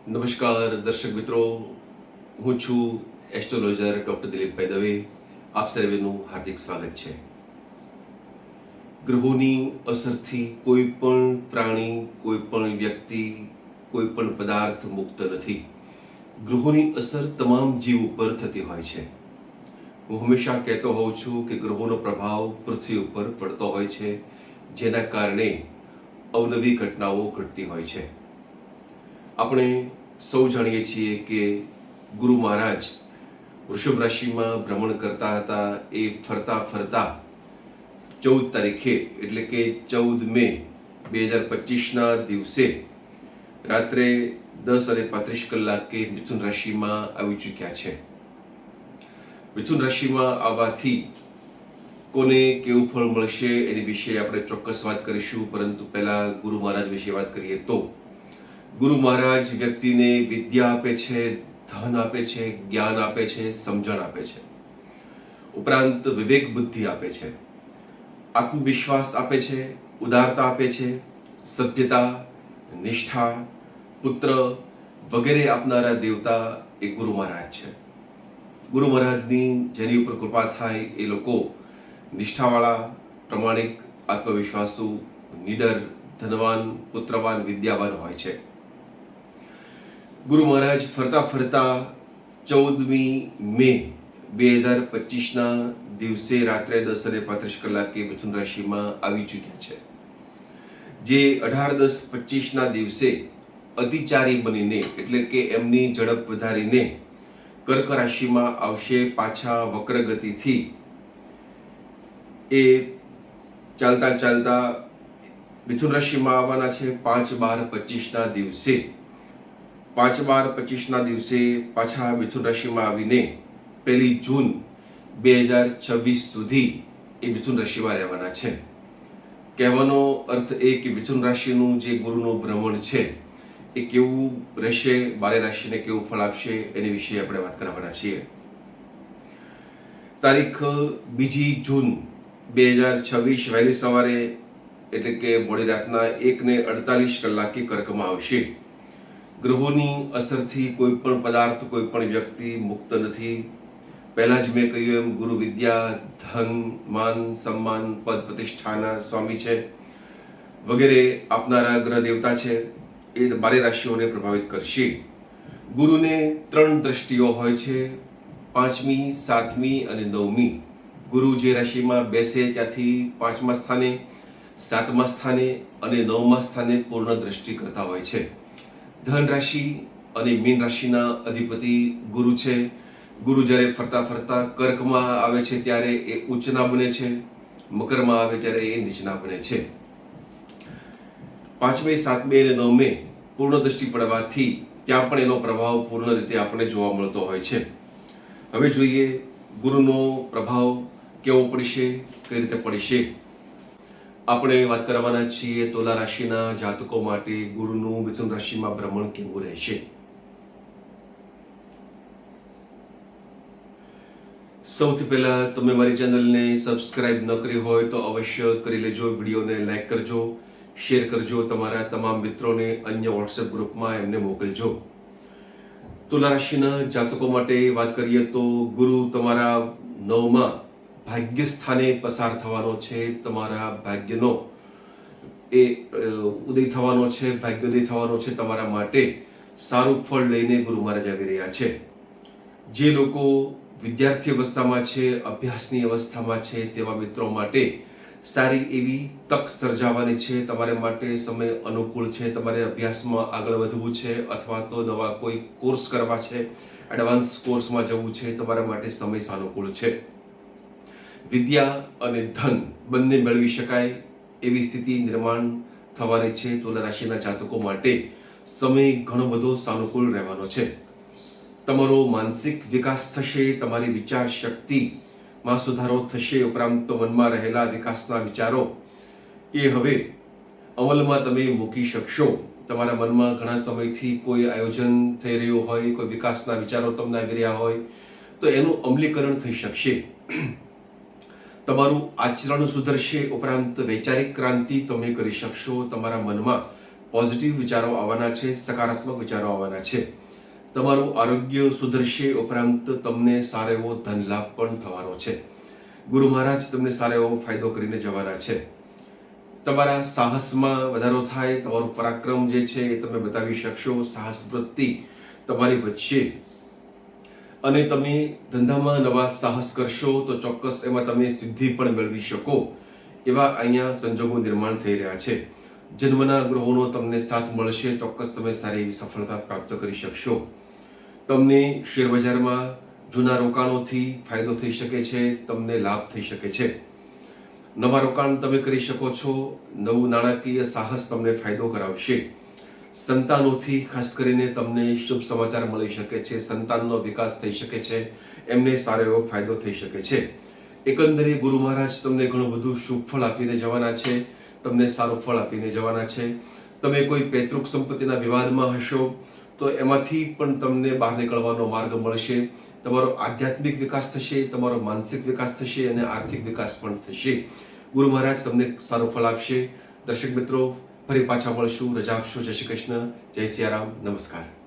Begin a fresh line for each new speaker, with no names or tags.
નમસ્કાર દર્શક મિત્રો, હું છું એસ્ટ્રોલોજર ડૉક્ટર દિલીપભાઈ દવે. આપ સર્વેનું હાર્દિક સ્વાગત છે. ગ્રહોની અસરથી કોઈ પણ પ્રાણી, કોઈ પણ વ્યક્તિ, કોઈ પણ પદાર્થ મુક્ત નથી. ગ્રહોની અસર તમામ જીવ ઉપર થતી હોય છે. હું હંમેશા કહેતો હોઉં છું કે ગ્રહોનો પ્રભાવ પૃથ્વી ઉપર પડતો હોય છે, જેના કારણે અવનવી ઘટનાઓ ઘટતી હોય છે. આપણે સૌ જાણીએ છીએ કે ગુરુ મહારાજ વૃષભ રાશિમાં ભ્રમણ કરતા હતા. એ ફરતા ફરતા 14 તારીખે એટલે કે 14 મે 2025ના દિવસે રાત્રે 10:35 મિથુન રાશિમાં આવી ચૂક્યા છે. મિથુન રાશિમાં આવવાથી કોને કેવું ફળ મળશે એની વિશે આપણે ચોક્કસ વાત કરીશું, પરંતુ પહેલા ગુરુ મહારાજ વિશે વાત કરીએ તો ગુરુ મહારાજ વ્યક્તિને વિદ્યા આપે છે, ધન આપે છે, જ્ઞાન આપે છે, સમજણ આપે છે, ઉપરાંત વિવેક બુદ્ધિ આપે છે, આત્મવિશ્વાસ આપે છે, ઉદારતા આપે છે, સભ્યતા, નિષ્ઠા, પુત્ર વગેરે આપનારા દેવતા એ ગુરુ મહારાજ છે. ગુરુ મહારાજની જેની ઉપર કૃપા થાય એ લોકો નિષ્ઠાવાળા, પ્રમાણિક, આત્મવિશ્વાસુ, નીડર, ધનવાન, પુત્રવાન, વિદ્યાવાન હોય છે. ગુરુ મહારાજ ફરતા ફરતા 14મી મે 2025ના દિવસે રાત્રે 10:35 મિથુન રાશિમાં આવી ચૂક્યા છે. જે 18-10-25ના દિવસે અતિચારી બનીને એટલે કે એમની ઝડપ વધારીને કર્ક રાશિમાં આવશે. પાછા વક્ર ગતિથી એ ચાલતા ચાલતા મિથુન રાશિમાં આવવાના છે. 5-12-25ના દિવસે 5-12-25ના દિવસે પાછા મિથુન રાશિમાં આવીને 1 જૂન 2026 સુધી એ મિથુન રાશિમાં રહેવાના છે. કહેવાનો અર્થ એ કે મિથુન રાશિનું જે ગુરુનું ભ્રમણ છે એ કેવું રહેશે, 12 રાશિને કેવું ફળ આપશે એની વિશે આપણે વાત કરવાના છીએ. તારીખ 2 જૂન 2026 વહેલી સવારે એટલે કે મોડી રાતના 1:48 કર્કમાં આવશે. ગ્રહોની અસરથી કોઈ પણ પદાર્થ, કોઈ પણ વ્યક્તિ મુક્ત નથી. પહેલા જ મેં કહ્યું એમ ગુરુ વિદ્યા, ધન, માન, સન્માન, પદ પ્રતિષ્ઠાના સ્વામી છે, વગેરે આપનારા ગ્રહ દેવતા છે. એ 12 રાશિઓને પ્રભાવિત કરશે. ગુરુને 3 દ્રષ્ટિઓ હોય છે, 5મી, 7મી અને 9મી. ગુરુ જે રાશિમાં બેસે ત્યાંથી 5મા સ્થાને, 7મા સ્થાને અને 9મા સ્થાને પૂર્ણ દ્રષ્ટિ કરતા હોય છે. ધન રાશિ અને મીન રાશિના અધિપતિ ગુરુ છે. ગુરુ જ્યારે ફરતા ફરતા કર્કમાં આવે છે ત્યારે એ ઉચ્ચના બને છે, મકરમાં આવે ત્યારે એ નીચના બને છે. 5મે, 7મે અને 9મે પૂર્ણ દ્રષ્ટિ પડવાથી ત્યાં પણ એનો પ્રભાવ પૂર્ણ રીતે આપણને જોવા મળતો હોય છે. હવે જોઈએ ગુરુનો પ્રભાવ કેવો પડશે, કઈ રીતે પડશે. આપણે વાત કરવાના છીએ તુલા રાશિના જાતકો માટે ગુરુનું મિથુન રાશિમાં ભ્રમણ કેવું રહેશે. સૌથી પહેલા તમે મારી ચેનલને સબસ્ક્રાઇબ ન કરી હોય તો અવશ્ય કરી લેજો. વિડીયોને લાઈક કરજો, શેર કરજો, તમારા તમામ મિત્રોને અન્ય વોટ્સએપ ગ્રુપમાં એમને મોકલજો. તુલા રાશિના જાતકો માટે વાત કરીએ તો ગુરુ તમારા 9મા ભાગ્ય સ્થાને પસાર થવાનો છે. તમારા ભાગ્યનો એ ઉદય થવાનો છે, ભાગ્યોદય થવાનો છે. તમારા માટે સારું ફળ લઈને ગુરુ મહારાજ આવી રહ્યા છે. જે લોકો વિદ્યાર્થી અવસ્થામાં છે, અભ્યાસની અવસ્થામાં છે, તેવા મિત્રો માટે સારી એવી તક સર્જાવાની છે. તમારે માટે સમય અનુકૂળ છે. તમારે અભ્યાસમાં આગળ વધવું છે અથવા તો નવા કોઈ કોર્સ કરવા છે, એડવાન્સ કોર્સમાં જવું છે, તમારા માટે સમય સાનુકૂળ છે. વિદ્યા અને ધન બંને મેળવી શકાય એવી સ્થિતિ નિર્માણ થવાની છે. તુલા રાશિના જાતકો માટે સમય ઘણો બધો સાનુકૂળ રહેવાનો છે. તમારો માનસિક વિકાસ થશે, તમારી વિચાર શક્તિમાં સુધારો થશે, ઉપરાંત મનમાં રહેલા વિકાસના વિચારો એ હવે અમલમાં તમે મૂકી શકશો. તમારા મનમાં ઘણા સમયથી કોઈ આયોજન થઈ રહ્યું હોય, કોઈ વિકાસના વિચારો તમને આવી રહ્યા હોય તો એનું અમલીકરણ થઈ શકશે. તમારું આચરણ સુધરશે, ઉપરાંત વૈચારિક ક્રાંતિ તમે કરી શકશો. તમારા મનમાં પોઝિટિવ વિચારો આવવાના છે, સકારાત્મક વિચારો આવવાના છે. તમારું આરોગ્ય સુધરશે, ઉપરાંત તમને સારો એવો ધન લાભ પણ થવાનો છે. ગુરુ મહારાજ તમને સારો એવો ફાયદો કરીને જવાના છે. તમારા સાહસમાં વધારો થાય, તમારું પરાક્રમ જે છે એ તમે બતાવી શકશો, સાહસ વૃત્તિ તમારી વધશે અને તમે ધંધામાં નવા સાહસ કરશો તો ચોક્કસ એમાં તમે સિદ્ધિ પણ મેળવી શકો એવા અહીંયા સંજોગો નિર્માણ થઈ રહ્યા છે. જન્મના ગ્રહોનો તમને સાથ મળશે, ચોક્કસ તમે સારી એવી સફળતા પ્રાપ્ત કરી શકશો. તમને શેરબજારમાં જૂના રોકાણોથી ફાયદો થઈ શકે છે, તમને લાભ થઈ શકે છે. નવા રોકાણ તમે કરી શકો છો, નવું નાણાકીય સાહસ તમને ફાયદો કરાવશે. સંતાનોથી ખાસ કરીને તમને શુભ સમાચાર મળી શકે છે, સંતાનનો વિકાસ થઈ શકે છે, એમને સારો એવો ફાયદો થઈ શકે છે. એકંદરે ગુરુ મહારાજ તમને ઘણું બધું શુભ ફળ આપીને જવાના છે, તમને સારું ફળ આપીને જવાના છે. તમે કોઈ પૈતૃક સંપત્તિના વિવાદમાં હશો તો એમાંથી પણ તમને બહાર નીકળવાનો માર્ગ મળશે. તમારો આધ્યાત્મિક વિકાસ થશે, તમારો માનસિક વિકાસ થશે અને આર્થિક વિકાસ પણ થશે. ગુરુ મહારાજ તમને સારું ફળ આપશે. દર્શક મિત્રો, ફરી પાછા મળશું. રજા આપશો. જય શ્રી કૃષ્ણ. જય સિયારામ. નમસ્કાર.